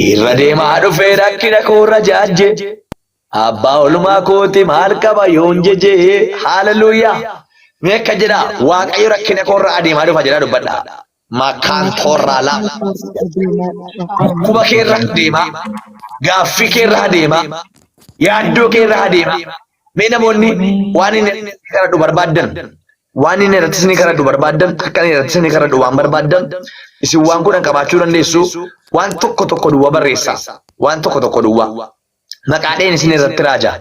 irra deemaa dhufee rakkina koorra jaajje. Abbaa olumaa kooti maal qaba yoon jeje. Haaleluyyaa. Mee akka jedha Waaqayyo rakkina koorra adeemaa dhufa jedha dubbadha. Makaan toorraa lama. Dhukkuba keerra adeemaa. Gaaffii keerra adeemaa. Yaaddoo keerra adeemaa. Mee namoonni waan inni kadhadhu barbaaddan. Waan inni irratti isin kadhadhu barbaaddan. Akka inni irratti isin kadhadhu waan barbaaddan. Isin waan kun qabaachuu dandeessu. Waan tokko duwwaa barreessa. Waan tokko duwwaa. Maqaadheen isin irratti raaja.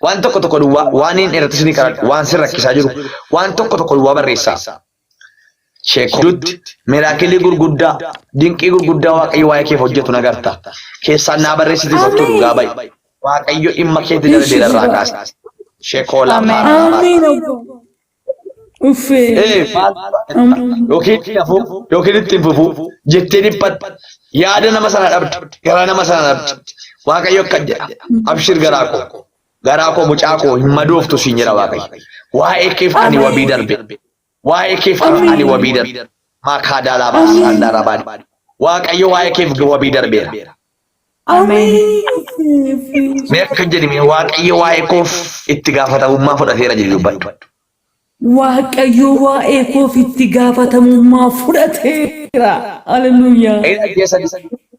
Waan tokko duwwaa waan inni irratti isin kadhadhu waan sin rakkisaa jiru. Waan tokko duwwaa barreessa. Sheekuutti miraakilii gurguddaa dinqii gurguddaa Waaqayyo waa'ee keef hojjetu nagarta. Keessaan naa barreessiti kottu dhugaa ba'i. Waaqayyo dhimma keetti jala deedarraa kaasa. Sheekoo lamaa. Yookiin ittiin fufuu jettee dhiphatte yaada nama sana dhabde garaa nama sana dhabde. Waaqayyo akka jedha abshir garaa koo mucaa koo hin madooftu siin jedha Waaqayyo. Waa'ee keef ani wabii darbe. Waa'ee keef ani wabii darbe. Maakaa daalaa baasaan daaraa baadhi. Waaqayyo waa'ee keef wabii darbeera. Mee akka jedhime Waaqayyo waa'ee koof itti gaafatamummaa fudhateera jedhu dubbadhu. Waaqayyo waa'ee koof itti gaafatamummaa fudhateera. Haleluuyaa.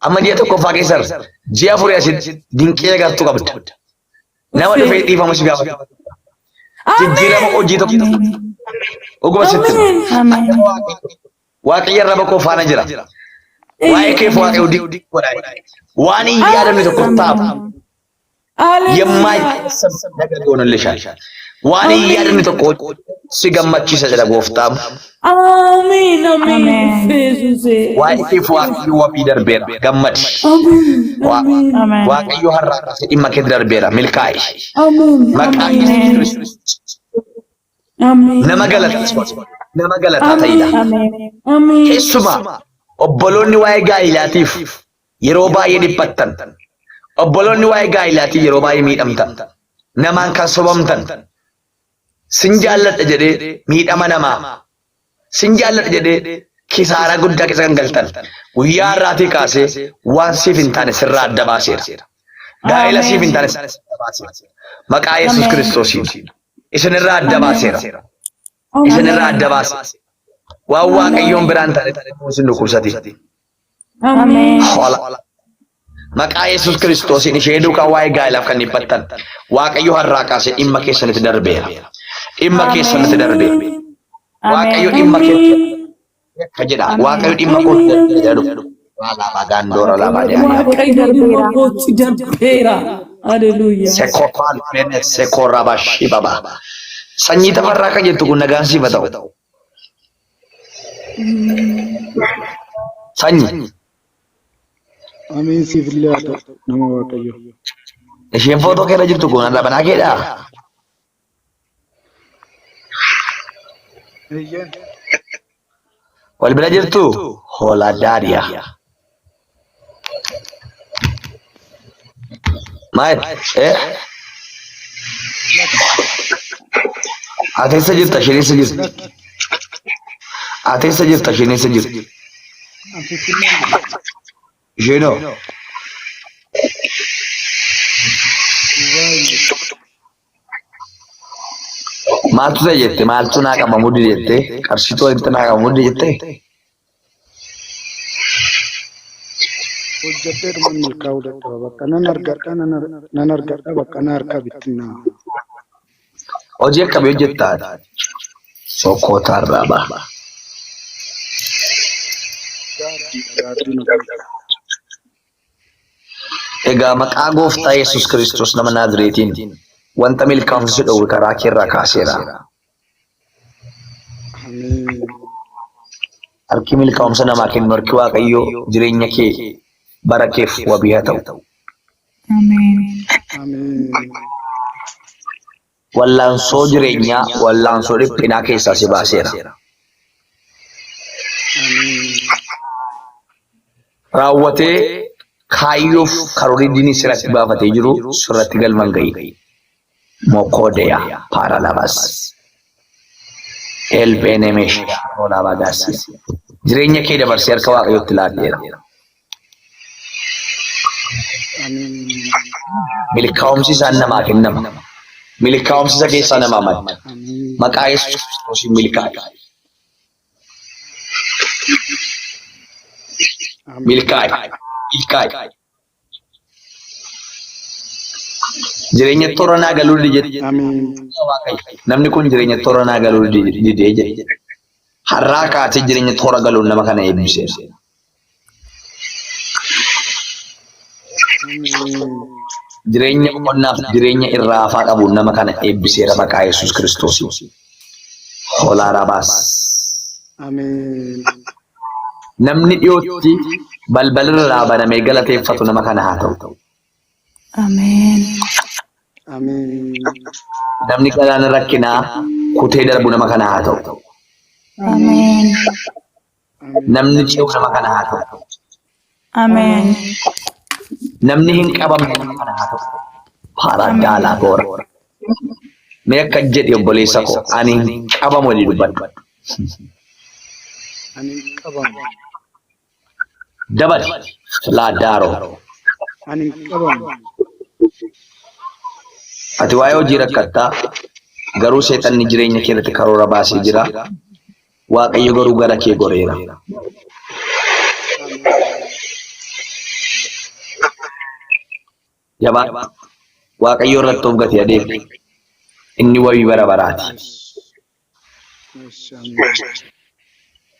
Amma ji'a tokkoffaa keessarra ji'a afurii asitti dinqii agartuu qabda. Nama dhufee dhiifama si gaafata. Jijjiirama hojii tokko. Oguma sitti. Waaqayyo irra bakoo faana jira. Waa'ee keef Waaqayyo godhaa. Waan hin yaadamne tokko taa'u. Yemmaa waan hin yaadamne tokko si gammachiisa jedha gooftaan. Waa'ee keef Waaqayyo wabii darbeera. Gammadi. Waaqayyo har'aa kaasee dhimma kee darbeera. Milkaa'e. Maqaan Yesuus nama galataa ta'edha. Keessumaa obboloonni waa'ee gaa'ilaatiif yeroo baay'ee dhiphattan. Obboloonni waa'ee gaa'ilaatii yeroo baay'ee miidhamtan. Namaan kan sobamtan. Sin jaalladha jedhee miidhama namaa. Sin jaalladha jedhee kisaaraa guddaa keessa kan galtan. Guyyaa har'aatii kaasee waan siif hin taane sirraa adda baaseera. Gaa'ila siif hin taane sirraa adda baaseera. Maqaa Yesuus Kiristoosiin. Isinirraa adda baaseera. Isinirraa adda baaseera. Waan Waaqayyoon biraan taane isin dhukkubsati. Maqaa Yesuus Kiristoosiin ishee duukaa waa'ee gaa'ilaaf kan dhiphattan. Waaqayyo har'aa kaasee dhimma keessanitti darbeera. Dhimma keessanitti darbeera. Waaqayyo dhimma keessanitti akka jedha. Waaqayyo dhimma kootti jedhu. Gaandoora lama deemaa. Sekoora bashii baba. Sanyii tafarraa kan jettu kun nagaan siif ta'u. Sanyii. Amin siif illee haa ta'u nama Waaqayyo. Isheen footoo keerra jirtu kun ala banaa keedhaa? Wal bira jirtu hoolaa daariyaa. Maal? Ati eessa jirta? Isheen eessa jirti? Ati eessa jirta? Isheen eessa jirti? Isheenoo? Maaltu ta'e jette? Maaltu naa qaba muddi jette? Qarshiitoo walitti naa qaba muddi jette? Hojjetee dhuma milkaa'uu dadhaba. Bakka nan argadha bakka na harka bittinnaa. Hojii akkamii hojjettaa? Sokkootaa irraa ba'a. Egaa maqaa gooftaa Yesuus Kiristoos nama Naazreetiin wanta milkaa'umsi dhowwe karaa keerraa kaaseera. Harki milkaa'umsa namaa kennu harki Waaqayyoo jireenya kee bara keef wabii haa ta'u. Wallaansoo jireenyaa, wallaansoo dhiphinaa keessaa si baaseera. Raawwatee kaayyoof karoorri diinii sirratti baafatee jiru sirratti galman gahi. Mokodeyaa Paaralabas. Elbenemesh Olaabagaas. Jireenya kee dabarsee harka Waaqayyootti laaddeera. Amin. Milkaa'umsi isaan namaa kennama. Milkaa'umsi isa keessaa namaa madda. Amin. Maqaa Yesuus Kiristoosiin milkaa'i. Amin. Milkaa'i. Milkaa'i. Jireenya toora naa galuu dide Amin. namni kun jireenya toora naa galuu didee jedhe. Har'aa kaatee jireenya toora galuun nama kana eebbiseera. Amin. Jireenya boqonnaaf jireenya irraa hafaa qabuun nama kana eebbiseera maqaa Yesuus Kiristoosiin. Hoolaa rabaas. Amin. Namni dhiyootti balbalirraa banamee galateeffatu nama kana haa ta'u. Ameen. Amin. Namni galaana rakkinaa kutee darbu nama kana haa ta'u. Ameen. Namni ce'u nama kana haa ta'u. Ameen. Namni hin qabamne nama kana haa ta'u. Haala daalaa boora. Mee akka jedhi obboleessa koo ani hin qabamu jedhi dubbadhu. Ani qabamu. Dabali laaddaaroo. Ani qabamu. Ati waa'ee hojii rakkattaa garuu seexanni jireenya keetti karoora baasee jira. Waaqayyo garuu gara kee goreera. Jabaa Waaqayyo irratti of gatee adeemu. Inni wabii bara baraati. Yes, amin.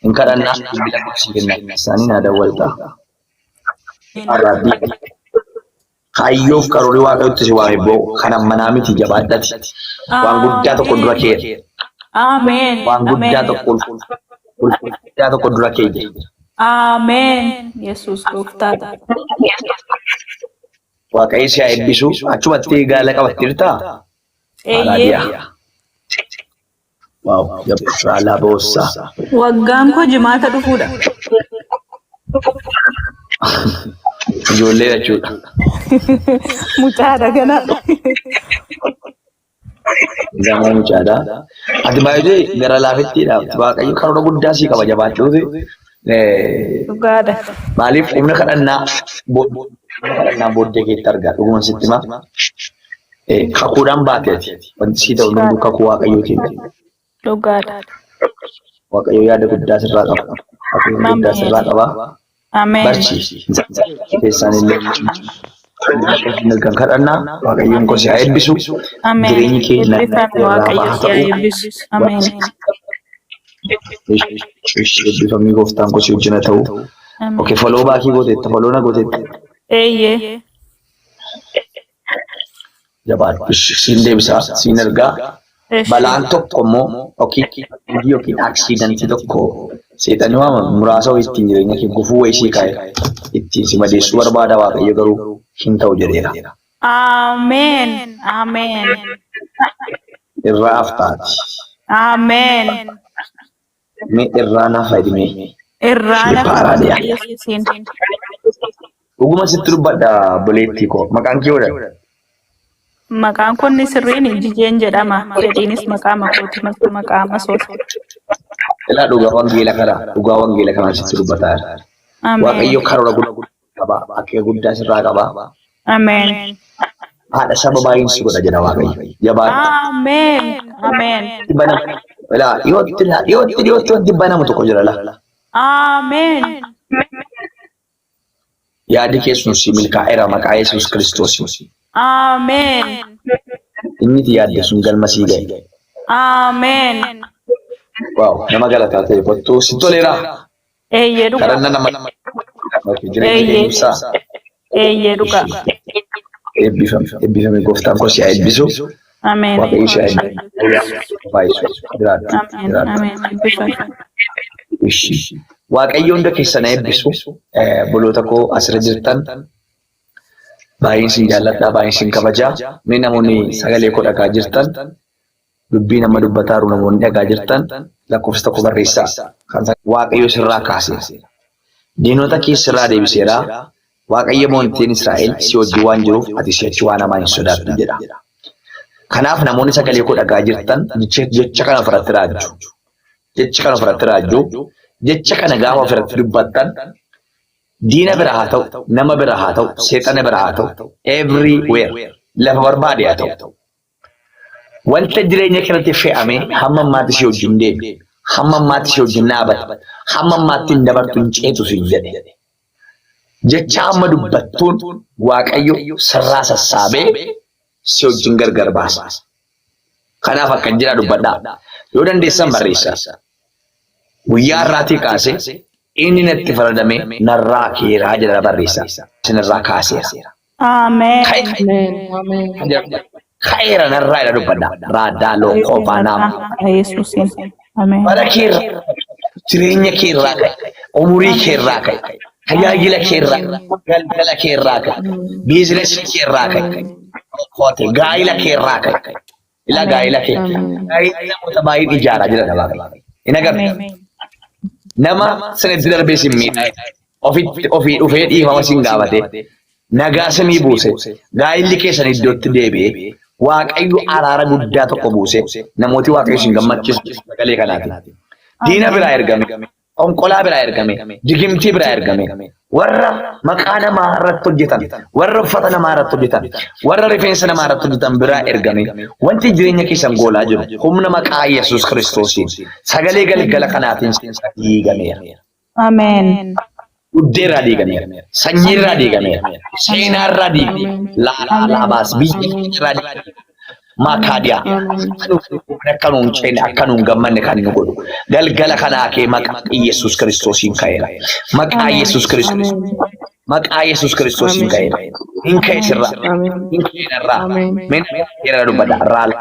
Hin kadhannaa bilbila gorsii kenna. Isaanii naa dawwaltaa. Arraabbii. Hayyoof karoorri waaqayyotti si waame boo kanan manaa miti jabaadhati. Waan guddaa tokko dura kee. Ameen. Waan guddaa tokko dura kee jira. Ameen. Yesuus gooftaadha. Waaqayyo si haa eebbisu. Achumatti gaala qabattirtaa? Eeyyee. Waaw, jabbisaa boossaa. Waggaan koo jimaata dhufuudha. Ijoollee jechuudha. Mucaadha gana. Gamoo mucaadhaa. Ati baay'ee gara laafettiidhaaf waaqayyo karoora guddaa sii qaba jabaachuuti. Dhugaadha. Maaliif humna kadhannaa booddee keetti argaa dhuguma sitti himaa. Kakuudhaan baateeti. Wanti sii ta'u hunduu kakuu waaqayyootiin. Dhugaadha. Waaqayyo yaada guddaa sirraa qaba. Waaqayyo guddaa sirraa qaba. Ameen. Barsiisi. Keessaan illee kan kadhannaa waaqayyoon koo si haa eebbisu. Ameen. Jireenyi keenya Eebbifame Waaqayyo si haa eebbisu. Ameen. Eebbifamii gooftaan koo si wajjin haa ta'u. Ameen. Okay, foloo baakii gooteetta, foloo na gooteetta. Eeyyee. Jabaadhu. Siin deebisaa, siin ergaa. Balaan tokko immoo yookiin aksiidantii tokko seexanni waama muraasa wayii ittiin jireenya kee gufuu wayii sii kaa'e ittiin si madeessuu barbaada waaqayyo garuu hin ta'u jedheera. Ameen. Ameen. Irraa haftaati. Ameen. Mee irraa naaf fayyadamee. Irraa lafa Yesuusiin. Dhuguma sitti dubbadha boleettii koo. Maqaan kee oodha? Maqaan kun sirriin Jijeen jedhama. Fedhiinis maqaa makooti maqaa masoota. Ilaa dhugaa wangeela kanaa dhugaa wangeela kanaa sitti dubbataa jira. Waaqayyo karoora guddaa qaba. Akka guddaa sirraa qaba. Ameen. Haadha saba baay'een si godha jedha waaqayyo. Jabaadhu. Ameen. Ameen. Ilaa dhiyootti wanti banamu tokko jira laa. Ameen. Yaadi keessuun si milkaa'eera maqaa Yesuus Kiristoos. Ameen. Inni itti yaadde sun galma sii ga'e. Ameen. Waaw nama galataa ta'e kottuu si toleera. Eeyyee dhugaa. Kadhannaa nama jireenya ibsaa. Eeyyee dhugaa. Eebbifame gooftaan koo si haa eebbisu. Ameen. Waaqayyo si haa eebbisu. Baay'isu. Ameen. Eebbifame. Waaqayyo hunda keessan haa eebbisu. Boloota koo asirra jirtan. Baay'een siin jaalladhaa, baay'een siin kabajaa. Mee namoonni sagalee koo dhagaa jirtan, dubbii nama dubbataaru namoonni dhagaa jirtan, lakkoofsa tokko barreessaa. Waaqayyo sirraa kaasee. Diinota kee sirraa deebiseera. Waaqayyo mootiin Israa'el si wajjin waan jiruuf ati si'achi waan hamaa hin sodaattu jedha. Kanaaf namoonni sagalee koo dhagaa jirtan jecha kana ofirratti raajju. Jecha kana ofirratti raajju. Jecha kana gaafa ofirratti dubbattan diina bira haa ta'u, nama bira haa ta'u, seexana bira haa ta'u, everywhere lafa barbaade haa ta'u. Wanta jireenya kanatti fe'ame hamma ammaatti si wajjin deemi. Hamma ammaatti si wajjin dhaabata. Hamma ammaatti hin dabartu hin ceetu si jedhe. Jecha amma dubbattuun Waaqayyo sirraa sassaabee si wajjin gargar baasa. Kanaaf akka jira dubbadhaa. Yoo dandeessan barreessaa. Guyyaa irraatii kaasee inni natti faradamee narraa keeraa jedha barreessaa. Sinirraa kaaseera. Ameen. Ka'eera narraa jedha dubbadhaa. Raaddaa lookoo baanaama. Yesuusin. Ameen. Bara keerraa, jireenya keerraa ka'e, umurii keerraa ka'e, tajaajila keerraa, daldala keerraa ka'e, biizinasii keerraa ka'e, gaa'ila keerraa ka'e. Ila gaa'ila kee. Gaa'ila namoota baay'een ijaaraa jira dhabaa ka'e. Hin agarre. Nama sanatti darbee sin miidhaa ofii dhufee dhiifama sin gaafate nagaa samii buuse gaa'illi keessan iddootti deebi'ee Waaqayyo araara guddaa tokko buuse namooti Waaqayyo sin gammachiisu sagalee kanaati. Diina biraa ergame, onqolaa biraa ergame, digimtii biraa ergame, warra maqaa namaa irratti hojjetan, warra uffata namaa irratti hojjetan, warra rifeensa namaa irratti hojjetan biraa ergame. Wanti jireenya keessan goolaa jiru humna maqaa Yesuus Kiristoosiin sagalee galgala kanaatiin diigameera. Ameen. Uddeerraa diigameera. Sanyiirraa diigameera. Seenaarraa diigameera. Laabaas biyya keenyarraa diigameera. Makaadiyaa. Akkanuun ceene akkanuun gammanne kan nu godhu. Galgala kanaa kee maqaa Yesuus Kiristoosiin ka'eera. Maqaa Yesuus Kiristoos. Maqaa Yesuus Kiristoosiin ka'eera. Hin ka'e sirraa. Hin ka'e Min yeroo dubbadha. Raal.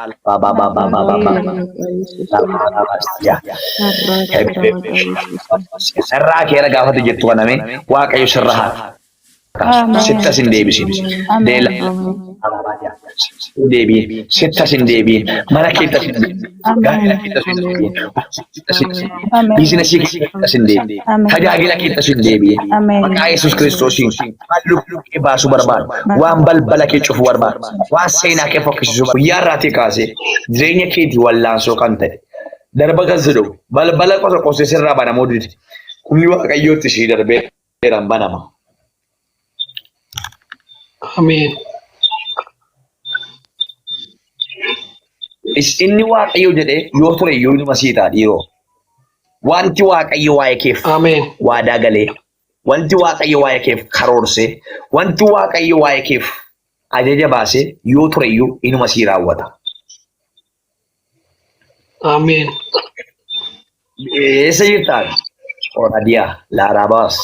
Sirraa keera gaafatu jettu kaname Waaqayyo sirraa haa. Sitta sin deebisin. Deela. Deebiin. Sitta sin deebiin. Mana keetta sin deebiin. Gaa'ela keetta sin deebiin. Biizinasii keetta sin deebiin. Tajaajila keetta sin deebiin. Maqaa Yesuus Kiristoosiin lubbuu kee baasuu barbaadu. Waan balbala kee cufuu barbaadu. Waan seenaa kee fokkisiisuu barbaadu. Guyyaa irraatii kaasee jireenya keetii wallaansoo kan ta'e. Darba kan sidhu balbala qosa qosee sirraa banamuu didi. Humni Waaqayyootti ishii darbee dheeraan banama. Ameen. Inni Waaqayyo jedhee yoo ture yoo inuma siitaa dhiiroo. Wanti Waaqayyo waa'ee keef waadaa galee, wanti Waaqayyo waa'ee keef karoorsee, wanti Waaqayyo waa'ee keef ajaja baasee yoo ture iyyuu inuma sii raawwata. Ameen. Eessa jirtaan? Oradiyaa, Laarabaas.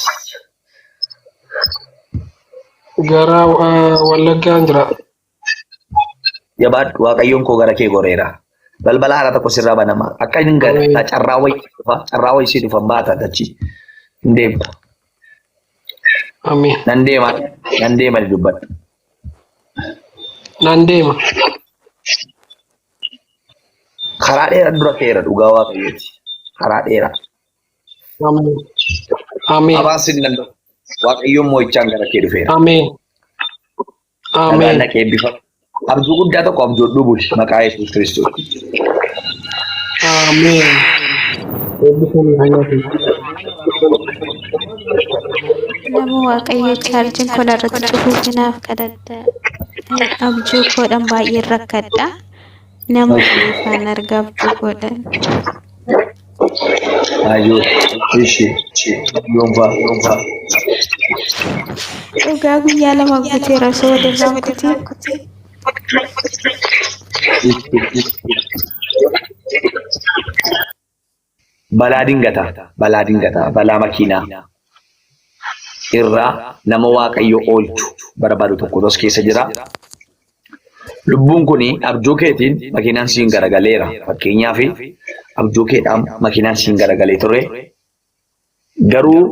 Gara Wallaggaan jira. Jabaadhu Waaqayyoon koo gara kee goreera. Balbala haara tokko sirraa banama. Akka hin galee carraa wayii si dhufan baata dachi. Hin deemta. Ameen. Nan deema dubbadhu. Nan deema. Karaa dheeraa dura keera dhugaa Waaqayyooti. Karaa dheeraa. Ameen. Ameen. Abaas hin danda'u. Waaqayyoon moo'ichaan gara kee dhufeera. Ameen. Ameen. Nagaan dhaqee bifa abjuu guddaa tokko abjoodhuu buli maqaa Yesuus Kiristoos. Ameen. Eebbifamii hayyaatu. Nama Waaqayyo chaarjiin kola irratti cufuuf naaf kadhadha. Abjuu koodhaan baay'ee rakkadha. Nama ifaan arga abjuu koodhaan. Ayyoo, ishee, yoomfaa. Dhugaa guyyaa lama guuteera osoo walirraa kutee. Balaa dingataa, balaa makiinaa irraa nama Waaqayyo oolchu barbaadu tokko tos keessa jira. Lubbuun kuni abjuu keetiin makiinaan siin garagaleera. Fakkeenyaaf abjuu keedhaan makiinaan siin garagalee ture. Garuu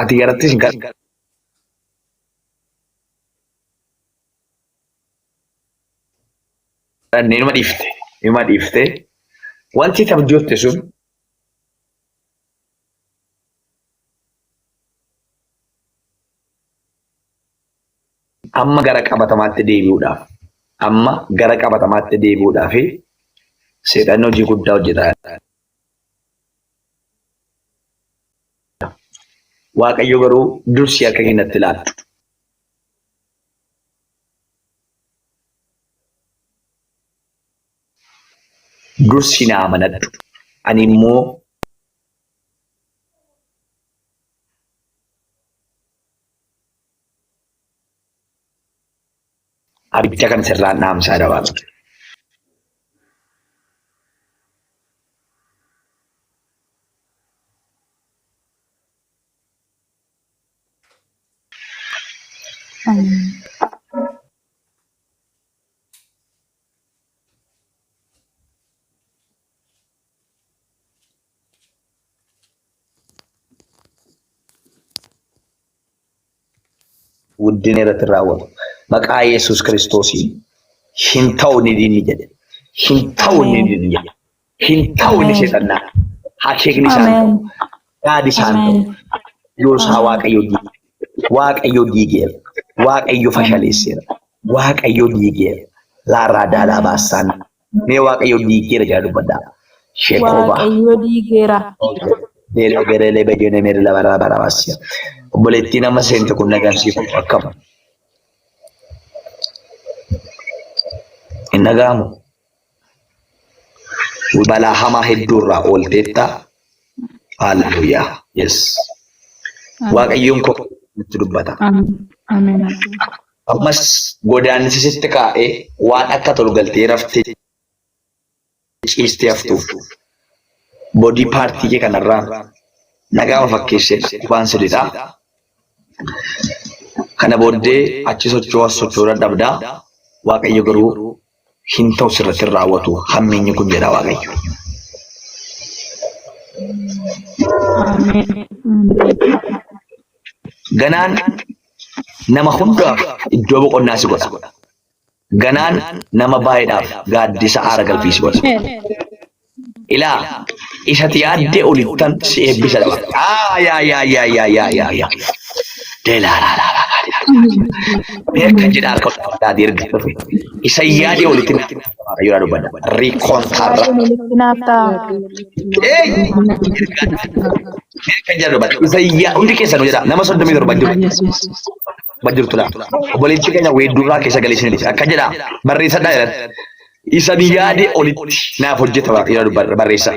ati garattis nima dhiifte. Wanti abjootte sun amma gara qabatamaatti deebi'uudhaaf seexanni hojii guddaa hojjetaa. Waaqayyo garuu dursi harka keenyatti laatu. Dursi na amanadhu. Ani immoo abidda kan sirraan dhaamsaa dabaala. Guddina irratti raawwatu. Maqaa Yesuus Kiristoosiin hin ta'u ni diinni jedhe. Hin ta'u ni diinni jedhe. Hin ta'u ni seexannaa. Akeekni isaan ta'u. Yaadi isaan ta'u. Yoosaa Waaqayyo diige. Waaqayyo diigeera. Waaqayyo fashaleesseera. Waaqayyo diigeera. Laarraa daalaa baassaan. Mee Waaqayyo diigeera jedha dubbadhaa. Sheekooba. Waaqayyo diigeera. Deelee gareelee bayyana meera labaraa barabaasiya. Obboleettiin amma seente kun nagarsiifatu akkama. Hin dhaga'amu. Balaa hamaa hedduurraa oolteetta. Hallelujaa. Yes. Waaqayyoon koo nutti dubbata. Ameen. Ammas godaannisi sitti kaa'ee waan akka tolgaltee raftee ciistee haftuuf boodii paartii kee kanarraa nagaama fakkeessee waan sirriidha. Kana booddee achi socho'uu dadhabdaa. Waaqayyo garuu hin ta'u sirratti raawwatu hammeenyi kun jedha Waaqayyo. Ganaan nama hundaaf iddoo boqonnaa si godha. Ganaan nama baay'eedhaaf gaaddisa aara galfii si godha. Ilaa isatti yaaddee olittan si eebbisa dha. Yaa. Beekan jedha harka ol erga dhufe. Isa yaadee olitti yoo dubbadha. Riikoontaarra. Beekan jedha dubbadha. Isa hundi keessanuu jedha. Nama 37 jiru. Bajjirtudha. Obboleettii keenya weedduurraa keessa galee isin akka jedha barreessadhaa jedhan. Isa yaadee olitti naaf hojjeta yoo dubbadha barreessa.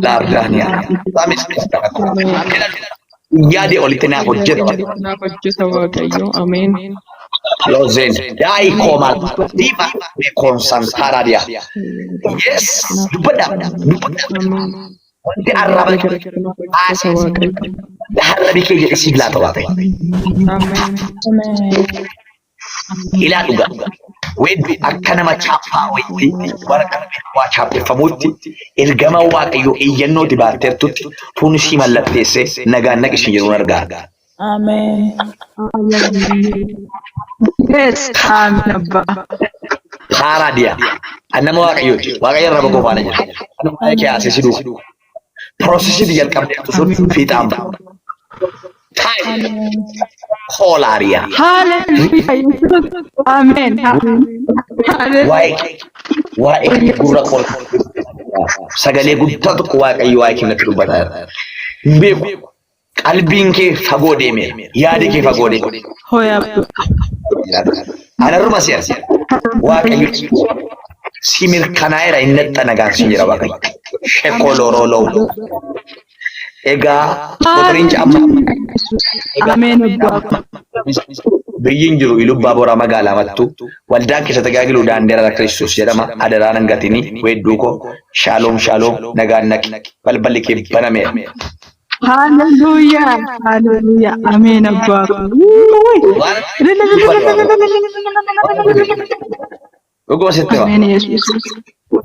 Laardaaniyaa. Yaadee olitti naaf hojjeta. Ameen. Lozen. Daai koomaal. Diimaa koonsantaraadiyaa. Yes. Dubbadha. Wanti arraba harrabi kee jedhe siif laata Waaqayyo. Ilaa dhugaa. Weeddu akka nama chaappaa wayitti waraqaa waa chaappeffamuutti ergama Waaqayyo iyyannooti baatteertutti fuunisii mallatteessee nagaan naqishii jiruun argaa. Ameen. Yes. Ameen abbaa. Haaraa diyaa. Annama Waaqayyooti. Waaqayyo irra bagoo faana jira. Annama kee haasee si duuba. Prosesii jalqabdeetu sun fiixaan ba'a. Koolaariyaa. Ameen. Waa'ee gurra sagalee guddaa tokko Waaqayyo waa'ee keenyatti dubbataa. Hin beeku. Qalbiin kee fagoo deemee yaadi kee fagoo deemee. Anarruma siyaasa. Waaqayyo si mirkanaa'eera inni itti nagaan jira Waaqayyo. Shekoloroloo. Egaa qotiriincha amma. Ameen abbaa. Biyyiin jiru Ilubbaa Booraa magaalaa mattu waldaan keessa tajaajilu daandeera Kiristoos jedhama. Adaraan hangatini weedduu koo shaaloom nagaan naqi balballi kee banameera. Hallelujah. Ameen abbaa. Dhuguma sitti hima. Ameen Yesuus.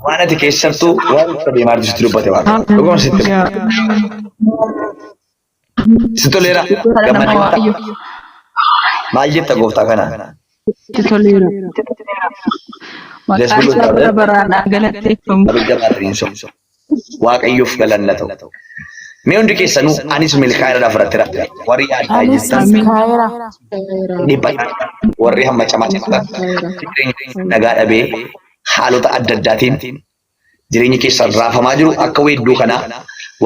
Waan ati keessattuu waan akka deemaa jirtu dubbate waan. Dhuguma sitti hima. Si toleera. Gammadee. Maal jetta gooftaa kana? Si toleera. Maqaan isaa bara baraan galateeffamu. Waaqayyoof galanna ta'u. Mee hundi keessanuu anis milkaa'eedhaaf irratti rakkate. Warri yaaddaa jirtan warri hamma camaa nagaa dhabee haalota adda addaatiin jireenyi keessan raafamaa jiru akka weedduu kanaa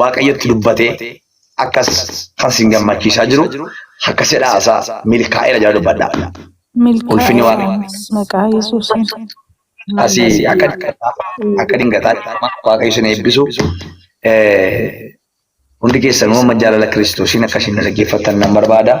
waaqayyotti dubbatee akkas kan sin gammachiisaa jiru akkasidha haasaa milkaa'eera jala dubbadha. Ulfinni waaqa maqaa Yesuusiin. asii akka dingataa waaqayyo isin eebbisu hundi keessanuu amma jaalala Kiristoosiin akkasiin dhaggeeffattan nan barbaada.